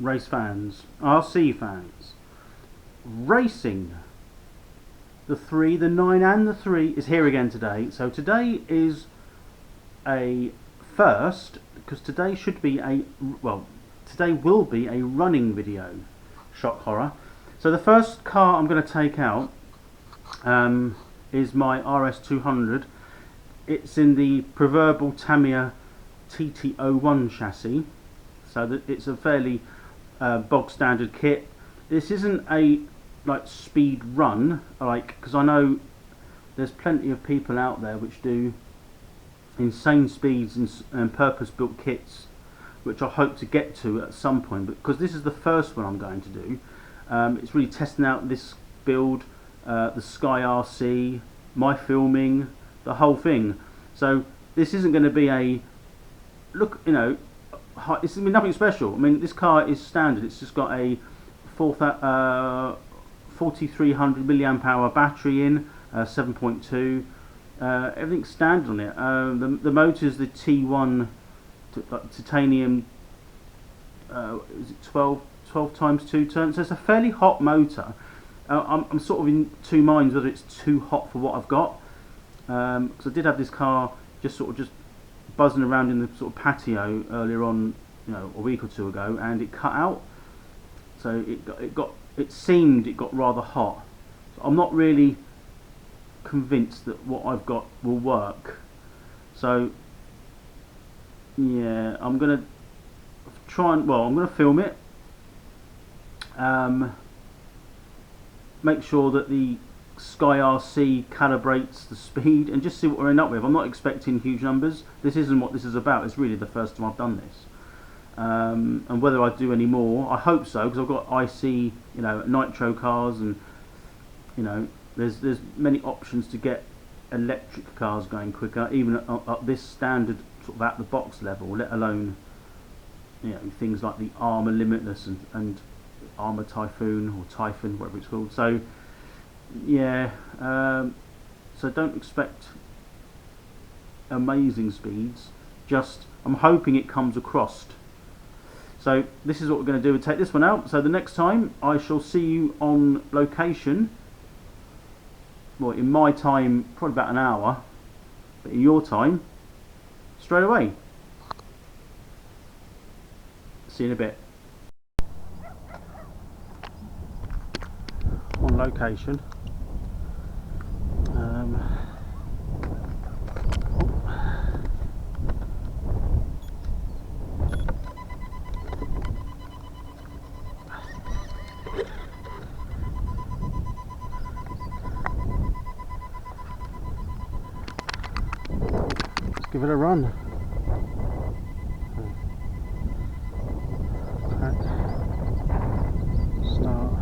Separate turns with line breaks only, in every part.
race fans, RC fans, racing. The 3, the 9 and the 3 is here again today. So today is a first, because today should be a, well, today will be a running video. Shock horror. So the first car I'm going to take out is my RS200. It's in the proverbial Tamyia TT01 chassis. So that it's a fairly bog standard kit. This isn't a like speed run, like, because I know there's plenty of people out there which do insane speeds and purpose built kits, which I hope to get to at some point, but because this is the first one I'm going to do, it's really testing out this build, the Sky RC, my filming, the whole thing. So this isn't going to be a look, you know, it's going to be nothing special. I mean, this car is standard. It's just got a 4300 milliamp hour battery in, 7.2. Everything's standard on it. The motor is the T1 titanium. Is it 12 times 2 turns? So it's a fairly hot motor. I'm sort of in two minds whether it's too hot for what I've got. Because I did have this car just buzzing around in the sort of patio earlier on, you know, a week or two ago, and it cut out. So it seemed it got rather hot. So I'm not really convinced that what I've got will work. So yeah, I'm gonna try and, well, I'm gonna film it. Make sure that the Sky RC calibrates the speed and just see what we end up with. I'm not expecting huge numbers. This isn't what this is about. It's really the first time I've done this. And whether I do any more, I hope so, because I've got IC, you know, nitro cars, and you know, there's many options to get electric cars going quicker, even at this standard sort of out the box level, let alone, you know, things like the Armour Limitless and Armour Typhoon or Typhon, whatever it's called. So yeah, so don't expect amazing speeds, just I'm hoping it comes across. So this is what we're going to do, we'll take this one out. So the next time I shall see you on location, well, in my time probably about an hour, but in your time straight away. See you in a bit. On location. Let's give it a run. Start.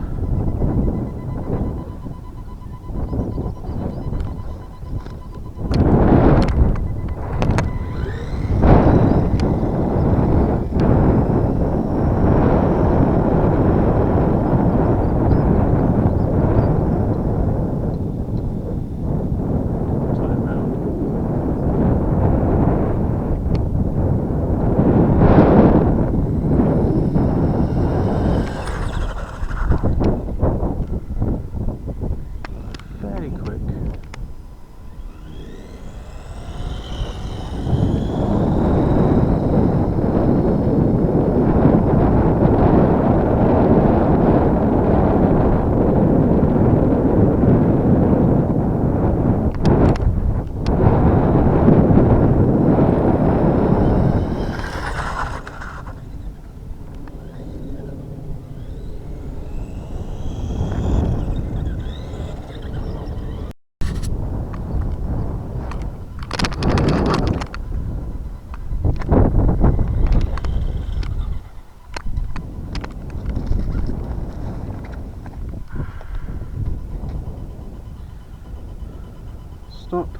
Stop.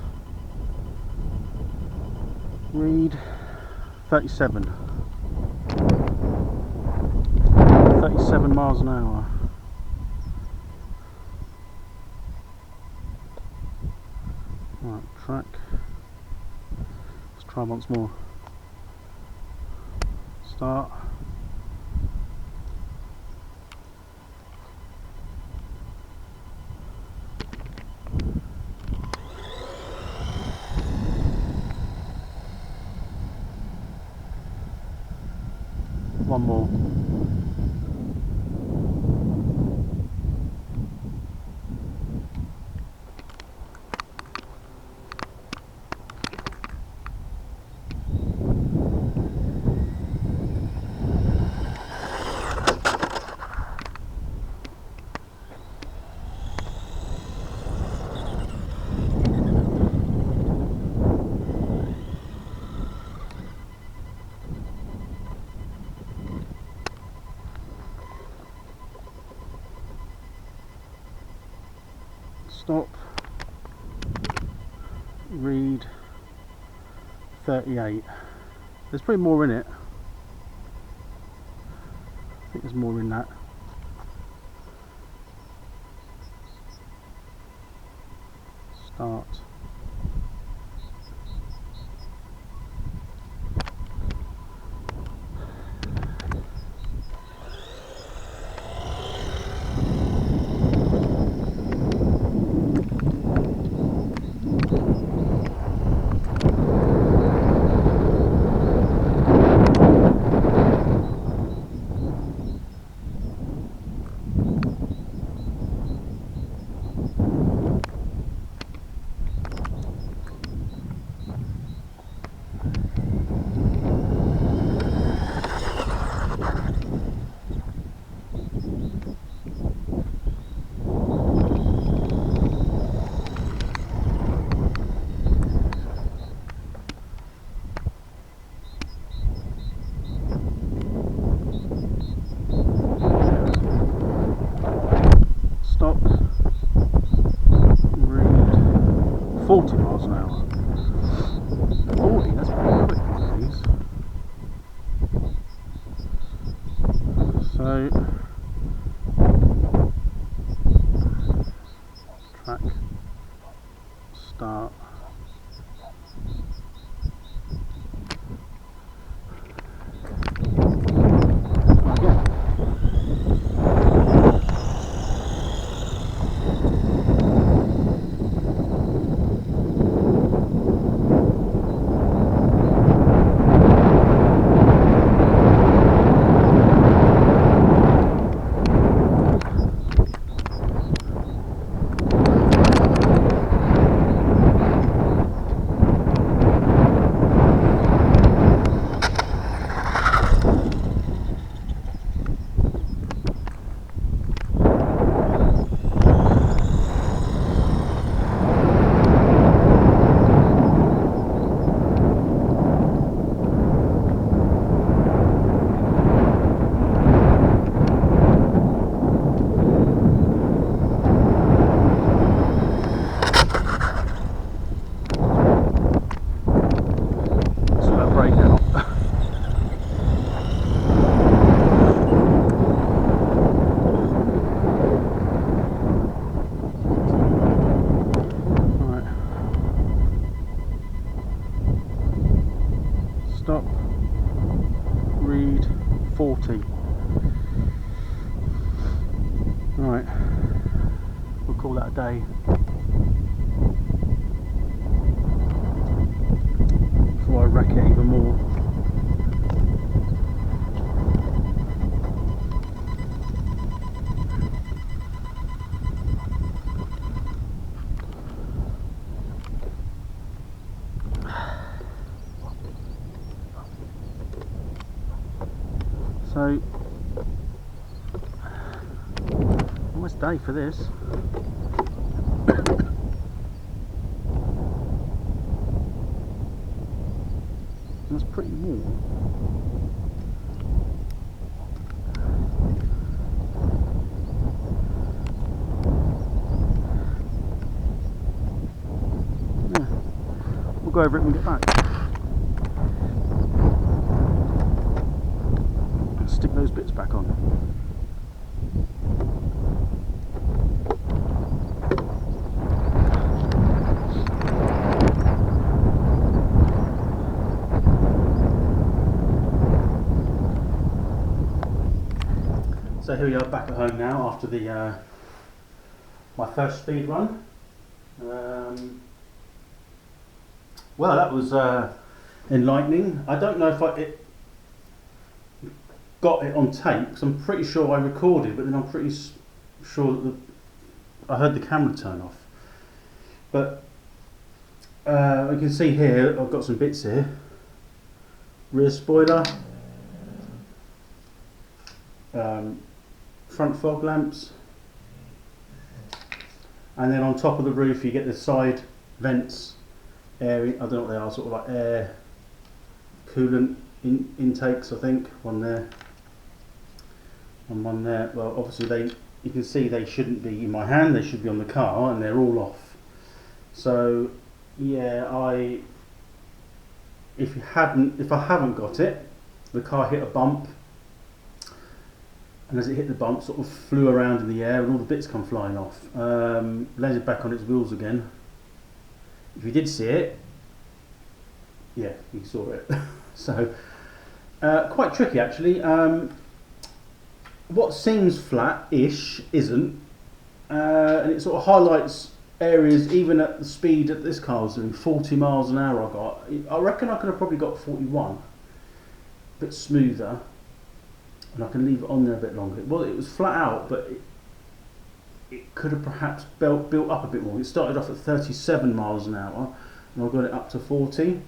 Read 37. 37 miles an hour. Right, track. Let's try once more. Start. one more. Stop, read 38. There's probably more in it. I think there's more in that. Start. Stop, read 40 miles an hour. 40, that's pretty quick on these. So, track, start. Again. Stop, read 40. Right, we'll call that a day. Before I wreck it even more. So, almost day for this. That's pretty warm. Yeah, we'll go over it when we get back. Stick those bits back on. So here we are back at home now after the my first speed run. Well, that was enlightening. I don't know if got it on tape because I'm pretty sure I recorded, but then I'm pretty sure that I heard the camera turn off. But you can see here, I've got some bits here. Rear spoiler, front fog lamps, and then on top of the roof you get the side vents, area. I don't know what they are, sort of like air coolant intakes. I think one there and one there. Well, obviously you can see they shouldn't be in my hand, they should be on the car, and they're all off. So yeah, if I haven't got it, the car hit a bump, and as it hit the bump, sort of flew around in the air, and all the bits come flying off. Landed back on its wheels again. If you did see it, yeah, you saw it. So quite tricky actually. What seems flat-ish isn't, and it sort of highlights areas even at the speed that this car was doing, 40 miles an hour. I reckon I could have probably got 41, a bit smoother, and I can leave it on there a bit longer. Well, it was flat out, but it could have perhaps built up a bit more. It started off at 37 miles an hour, and I got it up to 40.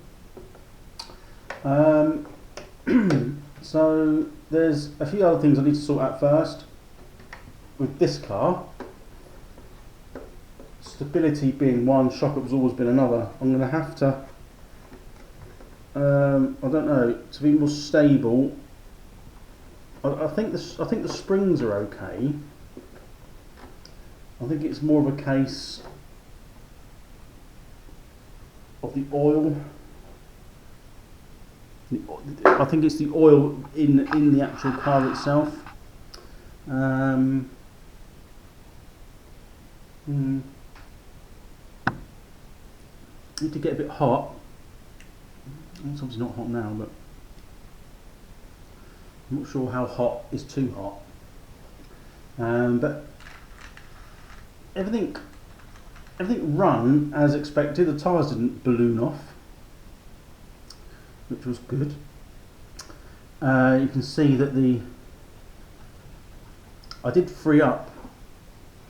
So there's a few other things I need to sort out first with this car. Stability being one, shock absorbers being another. I'm going to have to, I don't know, to be more stable. I think the springs are okay. I think it's more of a case of the oil. I think it's the oil in the actual car itself. Need to get a bit hot. It's obviously not hot now, but I'm not sure how hot is too hot. But everything run as expected. The tyres didn't balloon off, which was good. You can see that I did free up.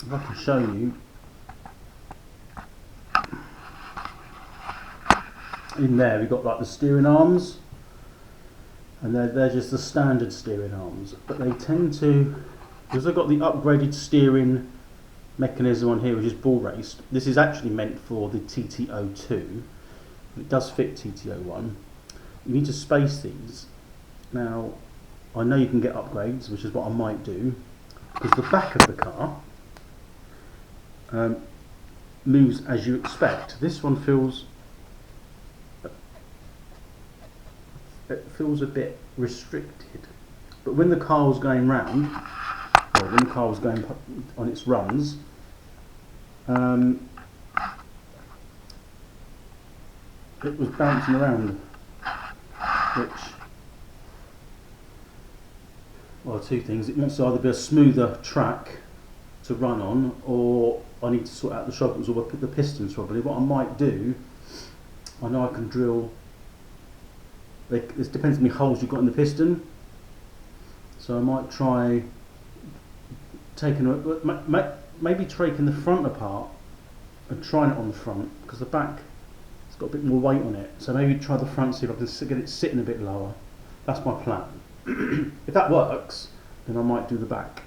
If I can show you. In there we've got like the steering arms, and they're just the standard steering arms, but they tend to, because I've got the upgraded steering mechanism on here which is ball raced. This is actually meant for the TT02, it does fit TT01. You need to space these. Now I know you can get upgrades, which is what I might do, because the back of the car moves as you expect. This one feels a bit restricted, but when the car was going round, or when the car was going on its runs, it was bouncing around, which, well, two things. It wants to either be a smoother track to run on, or I need to sort out the shock absorber, put the pistons probably. What I might do, I know I can drill. It depends on the holes you've got in the piston, so I might try maybe taking the front apart and trying it on the front, because the back has got a bit more weight on it. So maybe try the front, see if I can get it sitting a bit lower. That's my plan. If that works, then I might do the back.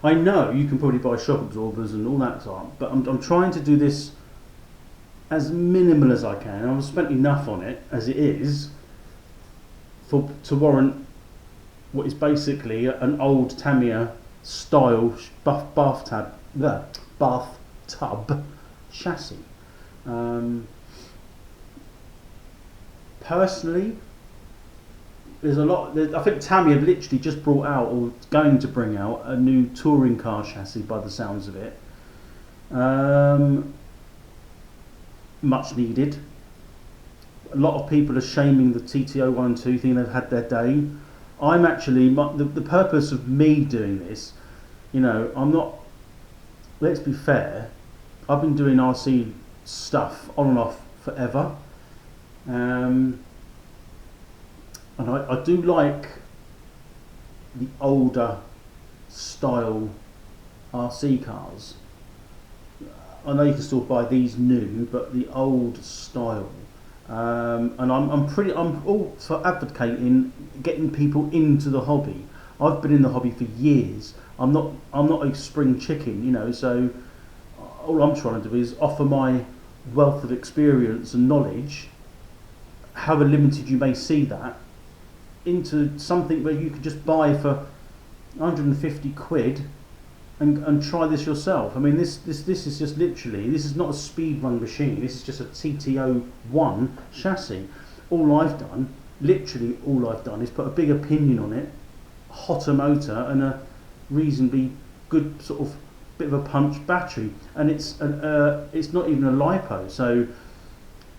I know you can probably buy shock absorbers and all that sort, but I'm trying to do this as minimal as I can. I've spent enough on it as it is to warrant what is basically an old Tamyia style bathtub chassis. Personally, there's a lot. I think Tamyia have literally just brought out, or going to bring out, a new touring car chassis by the sounds of it. Much needed. A lot of people are shaming the TT01 thinking they've had their day. I'm actually, the purpose of me doing this, you know, I'm not, let's be fair, I've been doing RC stuff on and off forever, and I do like the older style RC cars. I know you can still buy these new, but the old style. And I'm all for advocating getting people into the hobby. I've been in the hobby for years. I'm not a spring chicken, you know. So all I'm trying to do is offer my wealth of experience and knowledge, however limited you may see that, into something where you could just buy for 150 quid and try this yourself. I mean, this is just literally, this is not a speed run machine. This is just a TT01 chassis. All I've done, literally all I've done, is put a bigger pinion on it, a hotter motor, and a reasonably good sort of bit of a punch battery. And it's not even a lipo. So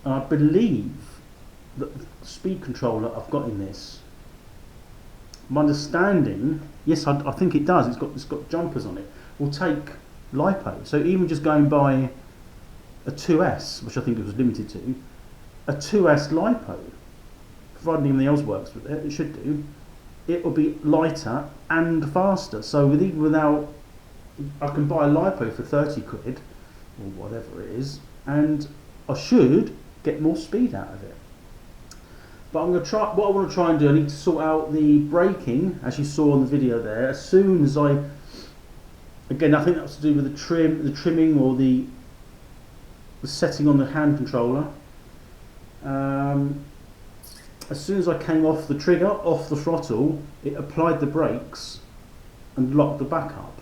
I believe that the speed controller I've got in this, my understanding, yes, I think it does. It's got jumpers on it. Will take lipo. So even just going by a 2S, which I think it was limited to, a 2S lipo, providing anything else works with it, it should do. It will be lighter and faster. So even without, I can buy a lipo for 30 quid or whatever it is, and I should get more speed out of it. But I'm going to try. What I want to try and do, I need to sort out the braking, as you saw in the video there. As soon as again, I think that's to do with the trimming, or the setting on the hand controller. As soon as I came off the trigger, off the throttle, it applied the brakes and locked the back up.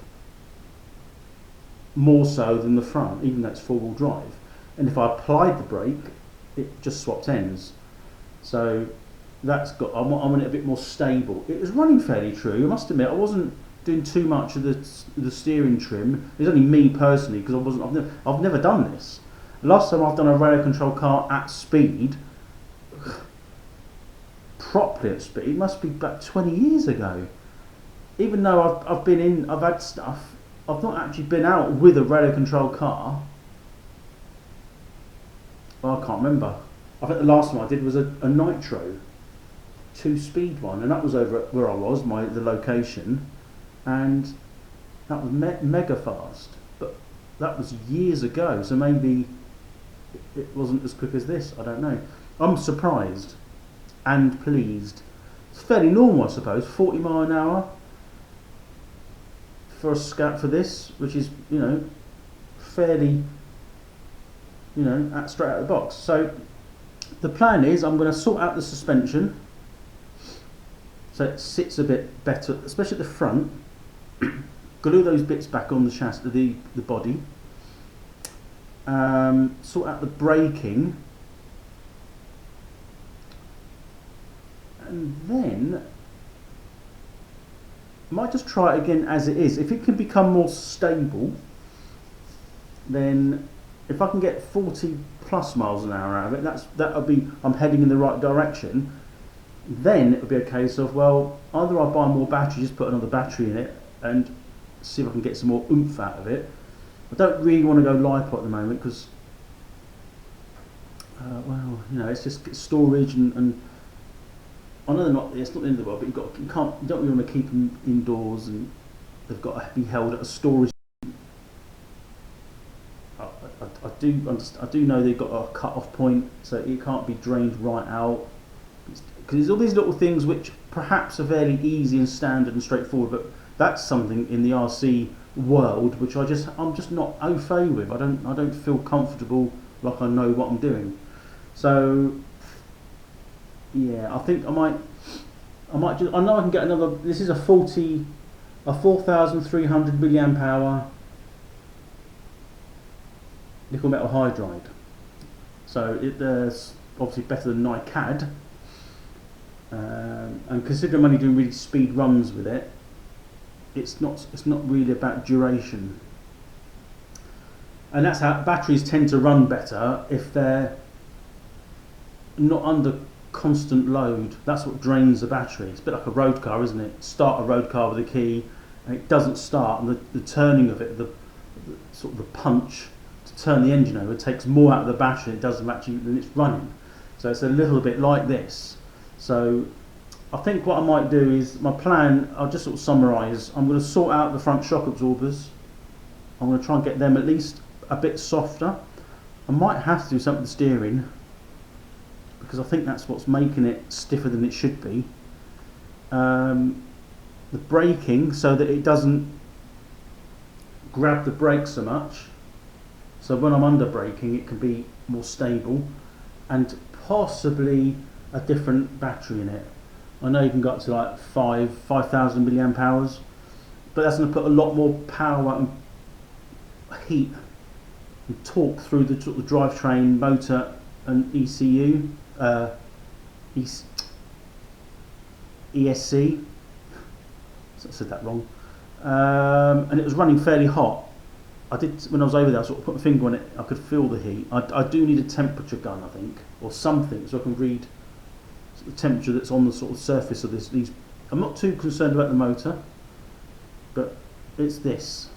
More so than the front, even though it's four-wheel drive. And if I applied the brake, it just swapped ends. So that's got. I'm in it a bit more stable. It was running fairly true. I must admit, I wasn't doing too much of the steering trim. It was only me personally, because I've never done this. The last time I've done a radio control car at speed, properly at speed, must be about 20 years ago. Even though I've had stuff, I've not actually been out with a radio control car. Well, I can't remember. I think the last one I did was a nitro 2-speed one, and that was over at where I was, the location, and that was mega fast. But that was years ago, so maybe it wasn't as quick as this. I don't know. I'm surprised and pleased. It's fairly normal, I suppose. 40 mile an hour for a Scat for this, which is, you know, fairly, you know, straight out of the box. So the plan is I'm going to sort out the suspension so it sits a bit better, especially at the front. Glue those bits back on the chassis, the body. Sort out the braking, and then I might just try it again as it is. If it can become more stable, then if I can get 40 plus miles an hour out of it, that'll be, I'm heading in the right direction. Then it'll be a case of, well, either I buy more battery, just put another battery in it, and see if I can get some more oomph out of it. I don't really want to go lipo at the moment because, well, you know, it's just storage and I know it's not the end of the world, but you don't really want to keep them indoors, and they've got to be held at a storage. I do know they've got a cut-off point, so it can't be drained right out. Because there's all these little things which perhaps are fairly easy and standard and straightforward, but that's something in the RC world which I'm just not au fait with. I don't feel comfortable like I know what I'm doing. So yeah, I think I know I can get another. This is a 4,300 milliamp hour nickel metal hydride. So it's obviously better than NiCad. And considering I'm only doing really speed runs with it, it's not really about duration. And that's how batteries tend to run better if they're not under constant load. That's what drains the battery. It's a bit like a road car, isn't it? Start a road car with a key and it doesn't start, and the turning of it, the sort of the punch to turn the engine over takes more out of the battery than it does actually when it's running. So it's a little bit like this. So I think what I might do is, my plan, I'll just sort of summarise. I'm going to sort out the front shock absorbers. I'm going to try and get them at least a bit softer. I might have to do something with the steering, because I think that's what's making it stiffer than it should be. The braking, so that it doesn't grab the brakes so much, so when I'm under braking it can be more stable, and possibly a different battery in it. I know you can go up to like 5,000 milliamp hours, but that's going to put a lot more power and heat and torque through the drivetrain, motor and ECU, ESC. I said that wrong. And it was running fairly hot. I did, when I was over there, I sort of put my finger on it, I could feel the heat. I do need a temperature gun, I think, or something, so I can read the temperature that's on the sort of surface of these. I'm not too concerned about the motor, but it's this.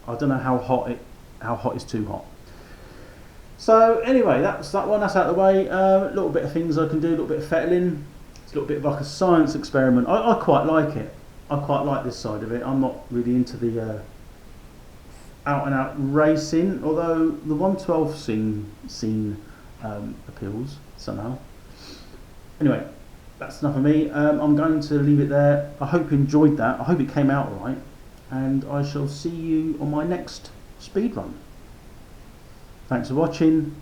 I don't know how hot is too hot. So anyway, that's that one, that's out of the way. A little bit of things I can do, a little bit of fettling. It's a little bit of like a science experiment. I quite like it. I quite like this side of it. I'm not really into the out and out racing, although the 112 scene appeals somehow. Anyway, that's enough of me. I'm going to leave it there. I hope you enjoyed that. I hope it came out right, and I shall see you on my next speed run. Thanks for watching.